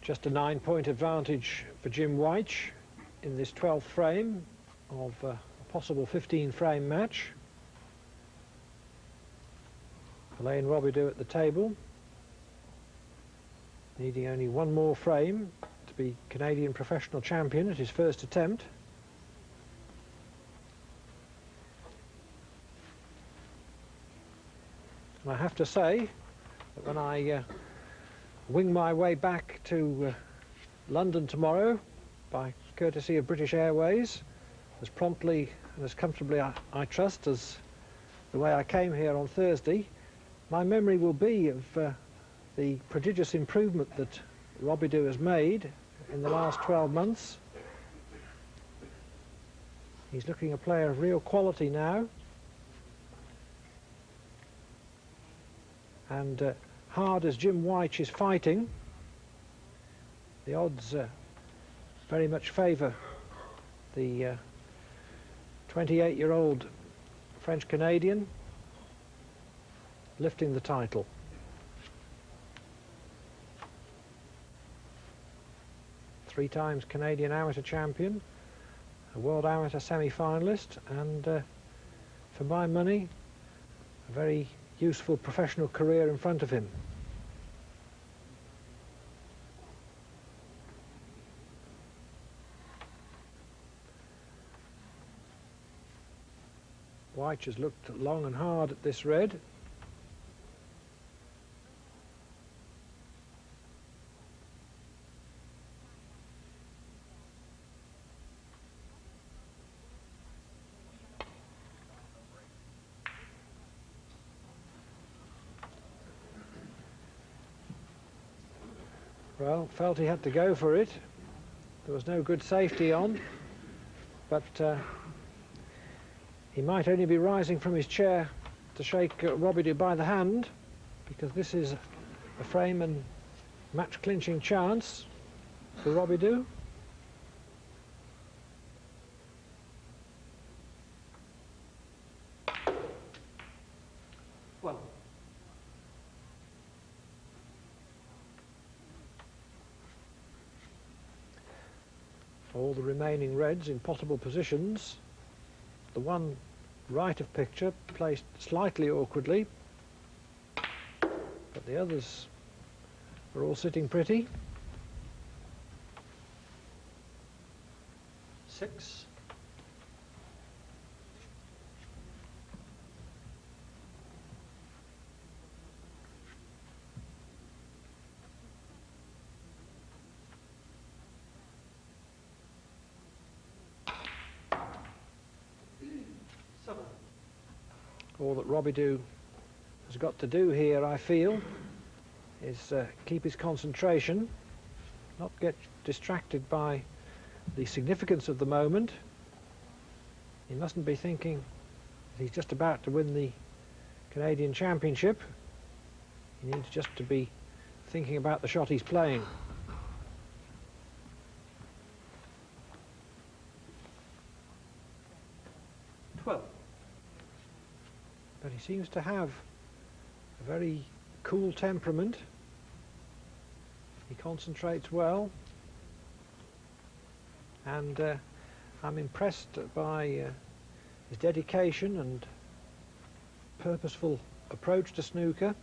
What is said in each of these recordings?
Just a 9-point advantage for Jim Wych in this 12th frame of a possible 15-frame match. Alain Robidoux at the table, needing only one more frame to be Canadian professional champion at his first attempt. And I have to say that when I wing my way back to London tomorrow, by courtesy of British Airways, as promptly and as comfortably, I trust, as the way I came here on Thursday, my memory will be of the prodigious improvement that Robidoux has made in the last 12 months. He's looking a player of real quality now. And hard as Jim Wych is fighting, the odds very much favour the 28-year-old French-Canadian lifting the title. Three times Canadian amateur champion, a world amateur semi-finalist, and for my money, a very useful professional career in front of him. Wych has looked long and hard at this red. Well, felt he had to go for it. There was no good safety on, but he might only be rising from his chair to shake Robidoux by the hand, because this is a frame and match clinching chance for Robidoux. Well, all the remaining reds in potable positions. The one right of picture placed slightly awkwardly, but the others are all sitting pretty. 6. All that Robidoux has got to do here, I feel, is keep his concentration, not get distracted by the significance of the moment. He mustn't be thinking that he's just about to win the Canadian Championship. He needs just to be thinking about the shot he's playing. But he seems to have a very cool temperament. He concentrates well, and I'm impressed by his dedication and purposeful approach to snooker.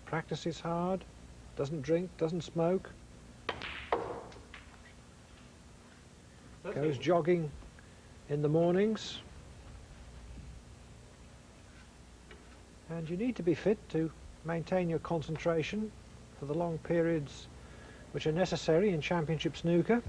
Practices hard, doesn't drink, doesn't smoke, goes jogging in the mornings. And you need to be fit to maintain your concentration for the long periods which are necessary in championship snooker.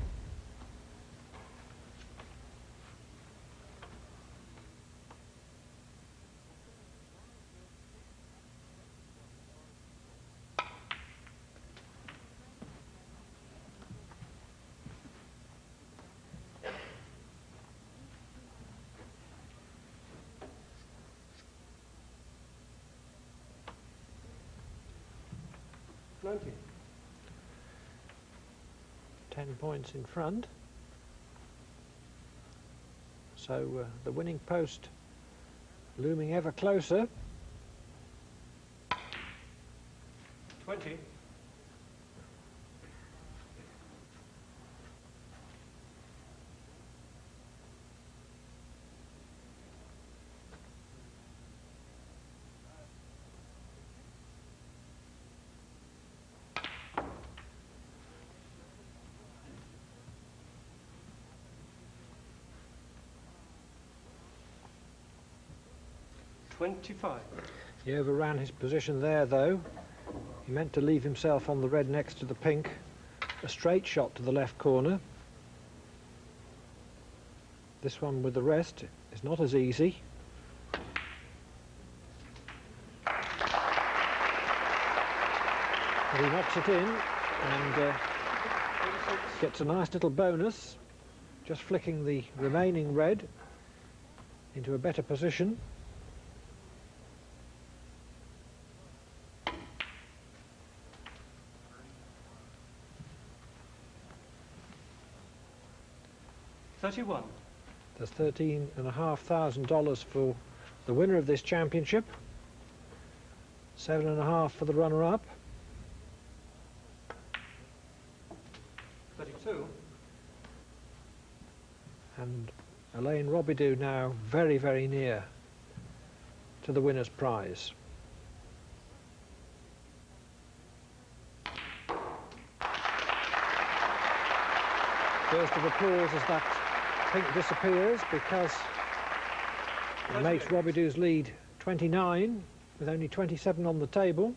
Thank you. 10 points in front. So the winning post looming ever closer. 20. 25. He overran his position there, though. He meant to leave himself on the red next to the pink. A straight shot to the left corner. This one with the rest is not as easy. But he knocks it in and gets a nice little bonus, just flicking the remaining red into a better position. $31. There's $13,500 for the winner of this championship. $7,500 for the runner-up. 32. And Alain Robidoux now very, very near to the winner's prize. Burst of applause as that pink disappears, because it makes Robidoux's lead 29 with only 27 on the table.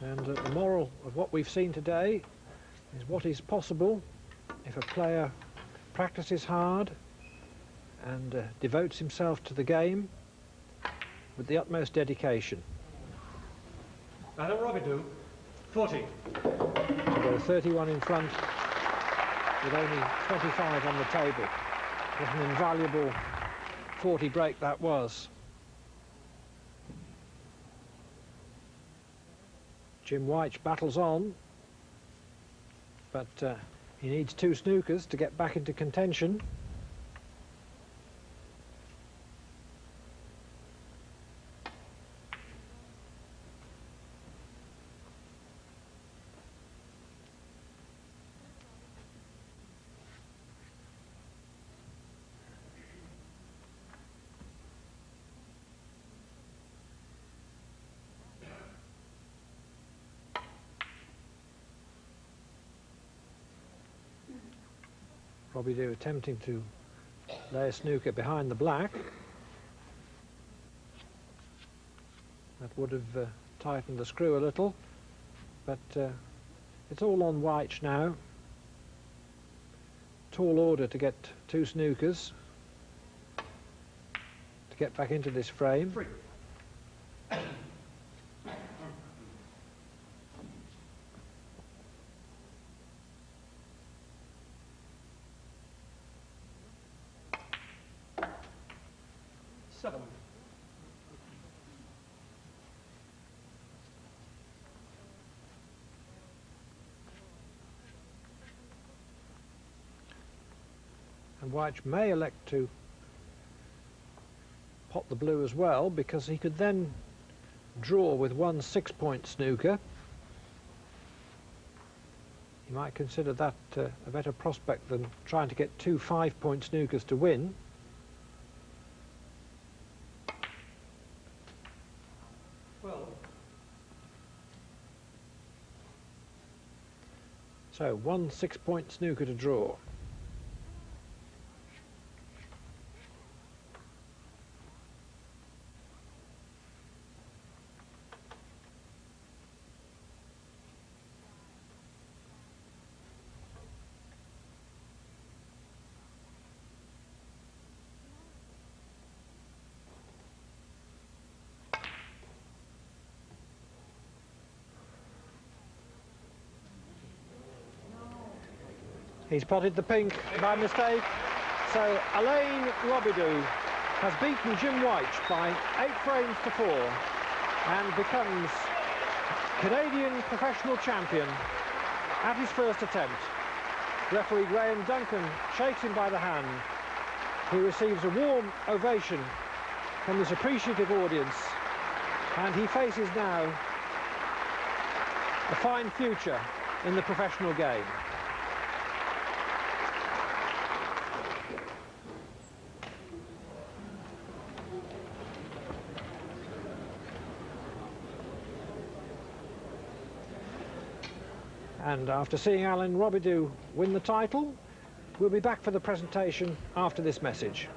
And the moral of what we've seen today is what is possible if a player practices hard and devotes himself to the game with the utmost dedication. Alain Robidoux, 40. So there are 31 in front with only 25 on the table. What an invaluable 40 break that was. Jim White battles on, but he needs 2 snookers to get back into contention. Robidoux attempting to lay a snooker behind the black. That would have tightened the screw a little, but it's all on white now. Tall order to get 2 snookers to get back into this frame. 3. And White may elect to pot the blue as well, because he could then draw with 1 6-point snooker. He might consider that a better prospect than trying to get 2 5-point snookers to win. Well. So 1 6-point snooker to draw. He's potted the pink by mistake. So Alain Robidoux has beaten Jim White by 8 frames to 4 and becomes Canadian professional champion at his first attempt. Referee Graham Duncan shakes him by the hand. He receives a warm ovation from this appreciative audience, and he faces now a fine future in the professional game. And after seeing Alain Robidoux win the title, we'll be back for the presentation after this message.